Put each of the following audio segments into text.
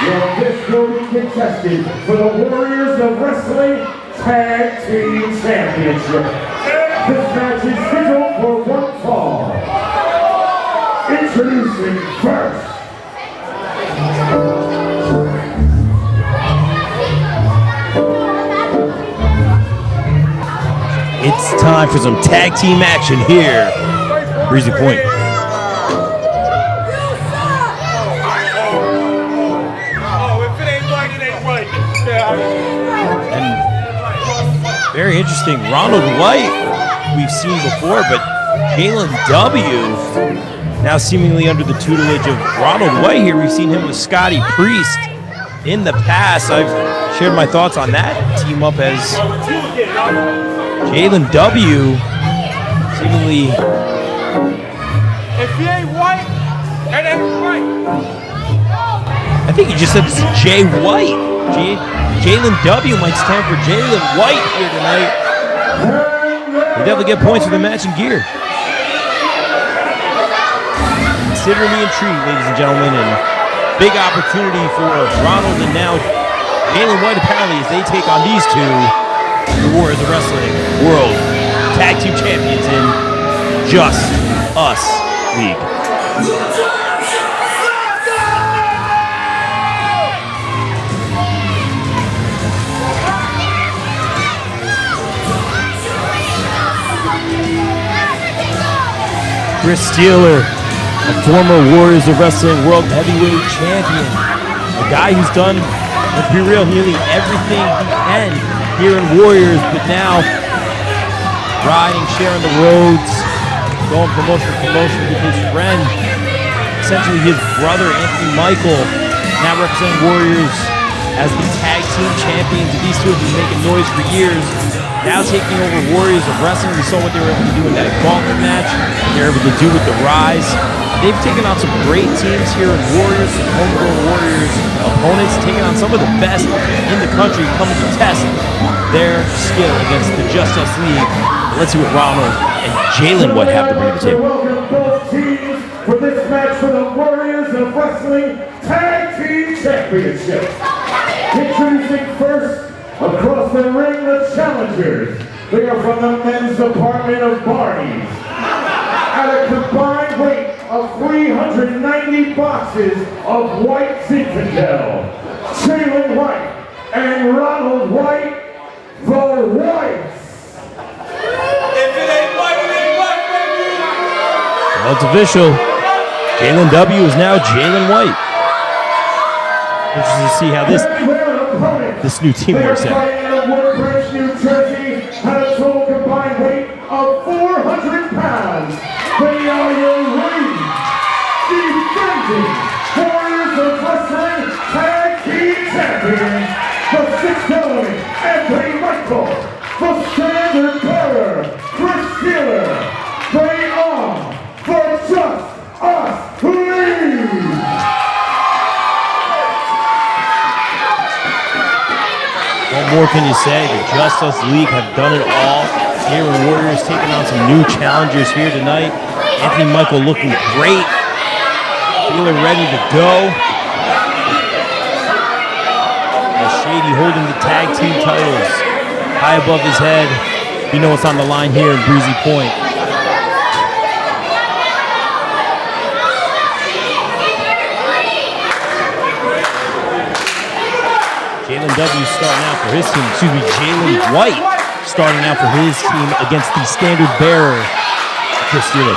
Your official contestant for the Warriors of Wrestling Tag Team Championship. This match is scheduled for one fall. Introducing first. It's time for some tag team action here. Breezy Point. And very interesting, Ronald White we've seen before, but Jalen W. now seemingly under the tutelage of Ronald White here. We've seen him with Scotty Priest in the past. I've shared my thoughts on that team up as Jalen W. seemingly. If he ain't white, it ain't right. I think he just said it's Jay White. Jalen W. might stand for Jalen White here tonight. They definitely get points for the match and gear. Consider me intrigued, ladies and gentlemen, and big opportunity for Ronald and now Jalen White apparently as they take on these two, the Warriors of Wrestling World Tag Team Champions in Just Us League. Chris Steeler, a former Warriors of Wrestling World Heavyweight Champion. A guy who's done, let's be real, nearly everything he can here in Warriors, but now riding, sharing the roads, going promotion to promotion with his friend, essentially his brother, Anthony Michael, now representing Warriors as the tag team champions. These two have been making noise for years. Now taking over Warriors of Wrestling. We saw what they were able to do in that gauntlet match. They were able to do with the Rise. They've taken on some great teams here in Warriors, some homegrown Warriors opponents, taking on some of the best in the country, coming to test their skill against the JustUs League. Let's see what Ronald and Jalen White have to bring to the table. Welcome both teams for this match for the Warriors of Wrestling Tag Team Championship. Introducing first, across the ring, the challengers. They are from the men's department of Barney's. At a combined weight of 390 boxes of white Zinfandel, Jalen White and Ronald White, the Whites. If it ain't white, it ain't white, baby. Well, it's official. Jalen W. is now Jalen White. Interesting to see how this new team works out. New Jersey had a total combined weight of 400 pounds. They are your defending Warriors of Wrestling Tag Team Champions, the 6-0 Anthony Michael, the standard bearer, Chris Steeler. They are the Just Us League. What more can you say? The JustUs League have done it all. Here in Warriors taking on some new challengers here tonight. Anthony Michael looking great. Feeling ready to go. And Shady holding the tag team titles high above his head. You know what's on the line here in Breezy Point. Jalen W starting out for his team, Jalen White starting out for his team against the standard bearer, Chris Steeler.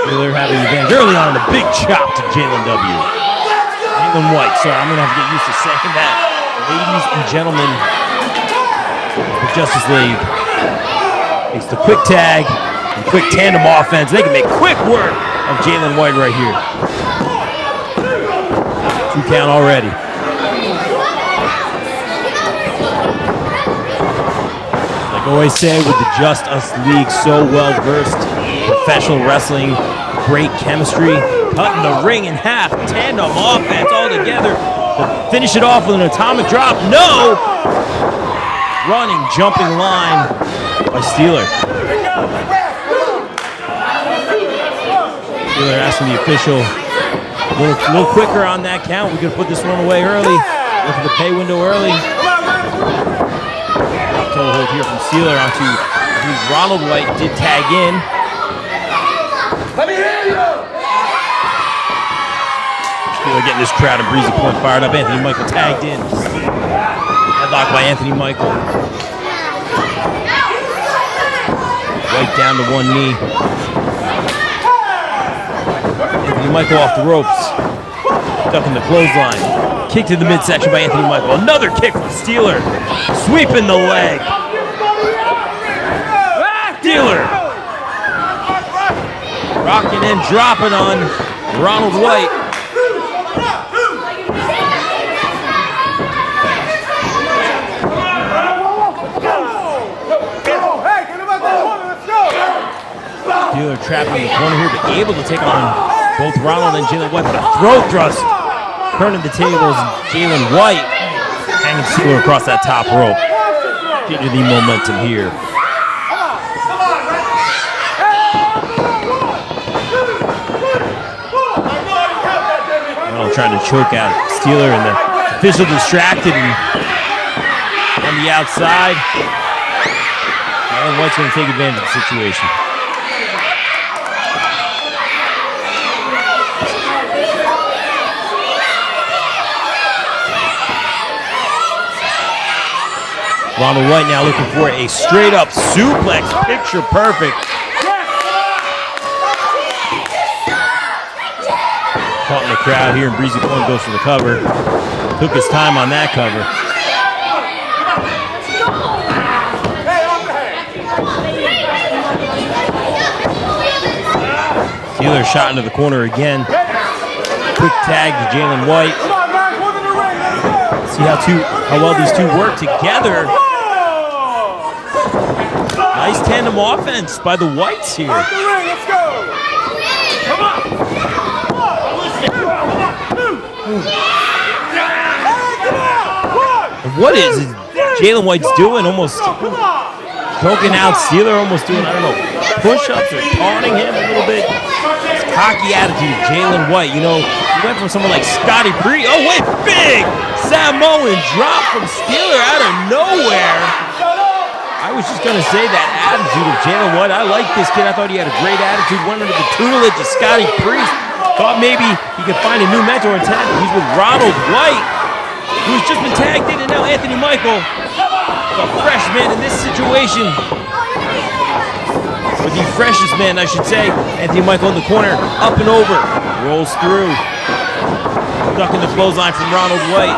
Steeler having advantage early on, a big chop to Jalen W. Jalen White, sorry, I'm going to have to get used to saying that. Ladies and gentlemen, the JustUs League makes the quick tag and quick tandem offense. They can make quick work of Jalen White right here. 2 count already. Like I always say with the JustUs League, so well versed, professional wrestling, great chemistry, cutting the ring in half, tandem offense all together. To finish it off with an atomic drop. No! Running, jumping line by Steeler. Steeler asking the official a little quicker on that count. We could put this one away early. Look for the pay window early. Toe hold here from Steeler onto Ronald White. Did tag in. Let me hear you. Steeler getting this crowd and Breezy Point fired up. Anthony Michael tagged in. Headlock by Anthony Michael. White down to one knee. Anthony Michael off the ropes. Ducking the clothesline. Kick to the midsection by Anthony Michael. Another kick from Steeler. Sweeping the leg. Steeler. Rocking and dropping on Ronald White. Steeler trapped in the corner here, but able to take on both Ronald and Jalen White. But a throat thrust, turning the tables. Jalen White hanging Steeler across that top rope. Get you the momentum here. Ronald trying to choke out Steeler, and the official distracted and on the outside. Jalen White's going to take advantage of the situation. Ronald White now looking for a straight-up suplex, picture perfect. Caught in the crowd here, and Breezy Point goes for the cover. Took his time on that cover. Steeler shot into the corner again. Quick tag to Jalen White. See how well these two work together. Nice tandem offense by the Whites here. Let's go. Come on. What is Jalen White's doing? Almost choking out Steeler, almost doing, I don't know, push-ups or taunting him a little bit. This cocky attitude, Jalen White. You know, he went from someone like Scotty Priest. Oh, wait, big Samoan drop from Steeler out of nowhere. I was just going to say that attitude of Jalen White. I like this kid. I thought he had a great attitude. Went under the tutelage of Scotty Priest. Thought maybe he could find a new mentor in town. He's with Ronald White, who's just been tagged in, and now Anthony Michael, the freshman in this situation. Or the freshest man, I should say. Anthony Michael in the corner, up and over. Rolls through. Ducking the clothesline from Ronald White.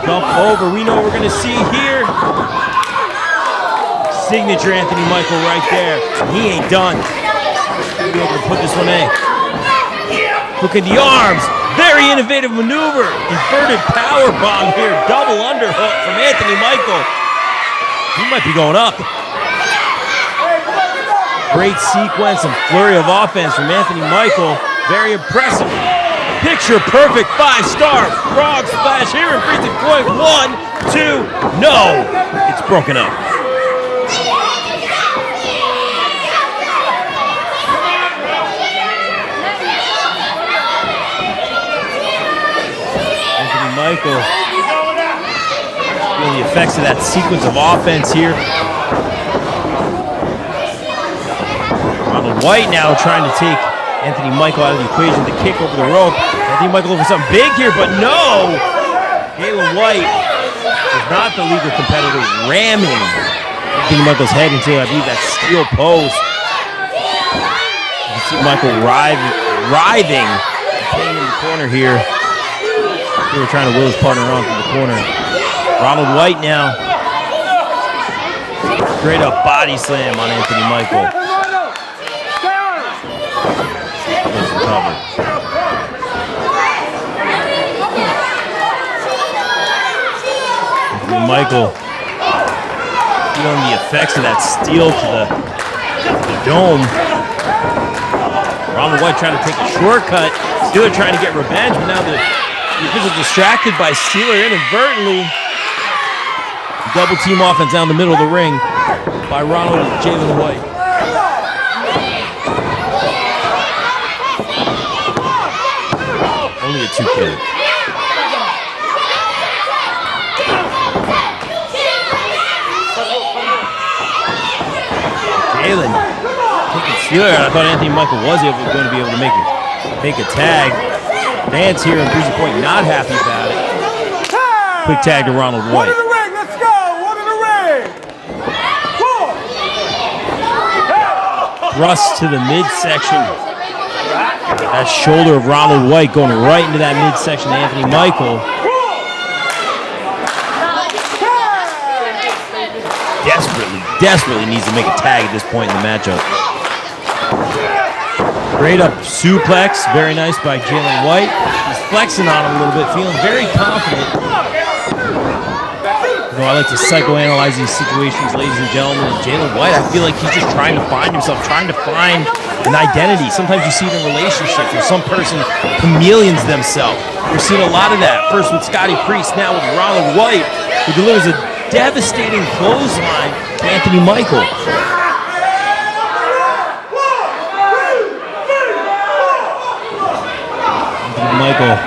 Dump over. We know what we're going to see here. Signature Anthony Michael right there. He ain't done. He'll be able to put this one in. Look at the arms. Very innovative maneuver. Inverted power bomb here. Double underhook from Anthony Michael. He might be going up. Great sequence and flurry of offense from Anthony Michael. Very impressive. Picture perfect 5-star frog splash here in Breezy Point. 1, 2, no. It's broken up. Michael feeling the effects of that sequence of offense here. Ronald White now trying to take Anthony Michael out of the equation with the kick over the rope. Anthony Michael looking for something big here, but no! Jalen White is not the legal competitor, ramming Anthony Michael's head into, I believe, that steel post. You can see Michael writhing, pain in the corner here. They were trying to will his partner on from the corner. Ronald White now. Straight up body slam on Anthony Michael. Anthony Michael feeling the effects of that steel to the dome. Ronald White trying to take a shortcut. Steeler trying to get revenge, but now the official distracted by Steeler inadvertently. Double team offense down the middle of the ring by Ronald Jalen White. 2K. Jalen taking Steeler. I thought Anthony Michael was going to be able to make a tag. Fans here in Breezy Point not happy about it. Quick tag to Ronald White. One in the ring, let's go! One in the ring! Thrust to the midsection. That shoulder of Ronald White going right into that midsection to Anthony Michael. Desperately needs to make a tag at this point in the matchup. Great up suplex, very nice by Jalen White. He's flexing on him a little bit, feeling very confident. You know, I like to psychoanalyze these situations, ladies and gentlemen. And Jalen White, I feel like he's just trying to find himself, trying to find an identity. Sometimes you see it in relationships where some person chameleons themselves. We're seeing a lot of that. First with Scotty Priest, now with Ronald White, who delivers a devastating clothesline to Anthony Michael. Anthony Michael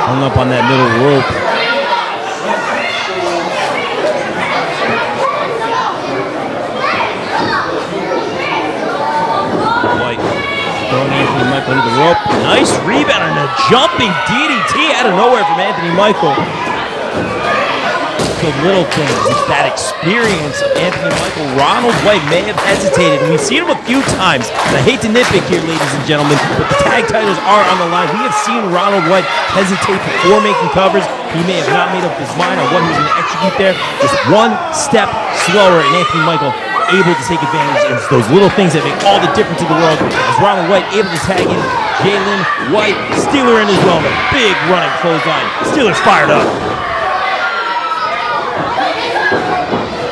hung up on that middle rope. White throwing Anthony Michael into the rope. Nice rebound and a jumping DDT out of nowhere from Anthony Michael. The little things, it's that experience of Anthony Michael. Ronald White may have hesitated, and we've seen him a few times. And I hate to nitpick here, ladies and gentlemen, but the tag titles are on the line. We have seen Ronald White hesitate before making covers. He may have not made up his mind on what he was going to execute there. Just one step slower, and Anthony Michael able to take advantage. And it's those little things that make all the difference in the world. As Ronald White able to tag in Jalen White, Steeler in as well. Big running clothesline. Steeler's fired up.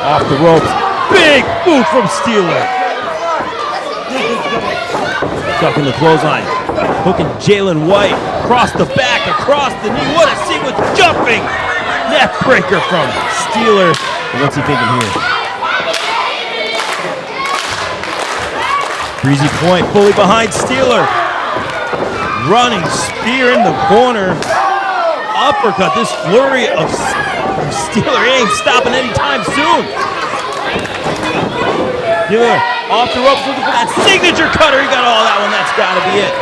Off the ropes. Big boot from Steeler. Ducking the clothesline. Hooking Jalen White. Across the back, across the knee. What a sequence. Jumping. Neck breaker from Steeler. What's he thinking here? Breezy Point fully behind Steeler. Running spear in the corner. Uppercut. This flurry of Steeler ain't stopping anytime soon. Steeler off the ropes looking for that signature cutter. He got all that one. That's got to be it.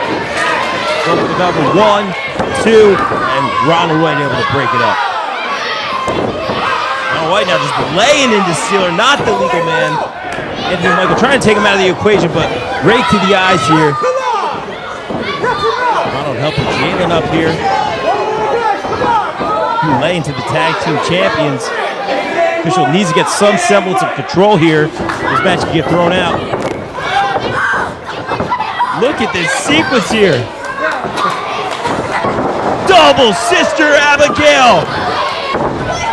Go for the cover. 1, 2, and Ronald White able to break it up. Ronald White now just laying into Steeler, not the legal man. Anthony Michael trying to take him out of the equation, but right to the eyes here. Ronald helping Jalen up here. Laying to the tag team champions. Official needs to get some semblance of control here. This match can get thrown out. Look at this sequence here. Double Sister Abigail.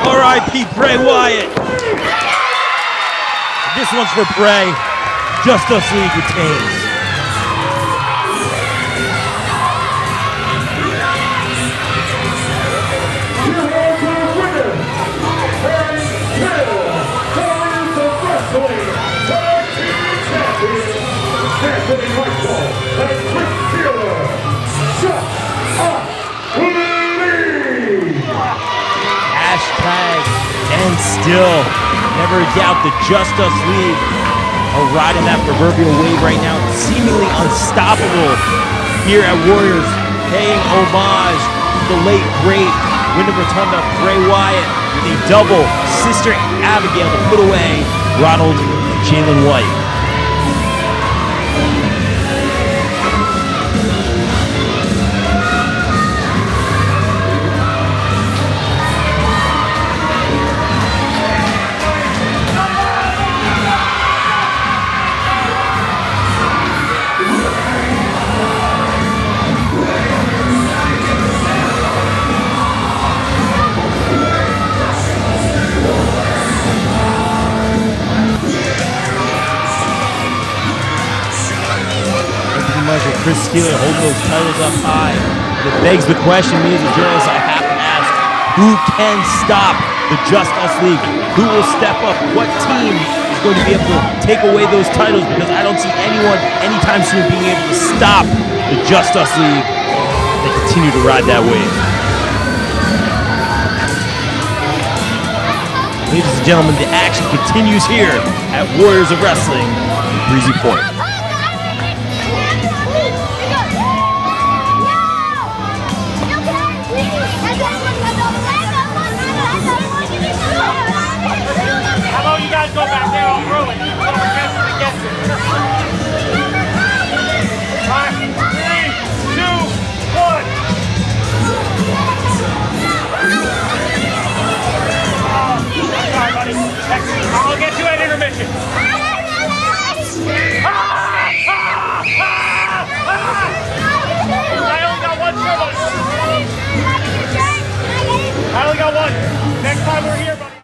R.I.P. Bray Wyatt. This one's for Bray. JustUs League retains. Hashtag and still. Never doubt the JustUs League are riding that proverbial wave right now. Seemingly unstoppable here at Warriors, paying homage to the late great Wyndham Rotunda Bray Wyatt with a double Sister Abigail to put away Ronald Jalen White. Chris Steeler holding those titles up high. It begs the question, me as a journalist, I have to ask, who can stop the JustUs League? Who will step up? What team is going to be able to take away those titles? Because I don't see anyone anytime soon being able to stop the JustUs League. they continue to ride that wave. Ladies and gentlemen, the action continues here at Warriors of Wrestling, Breezy Point. How about you guys go back there on ruin? Let our best to get you. 5, 3, 2, 1. Sorry, buddy. I'll get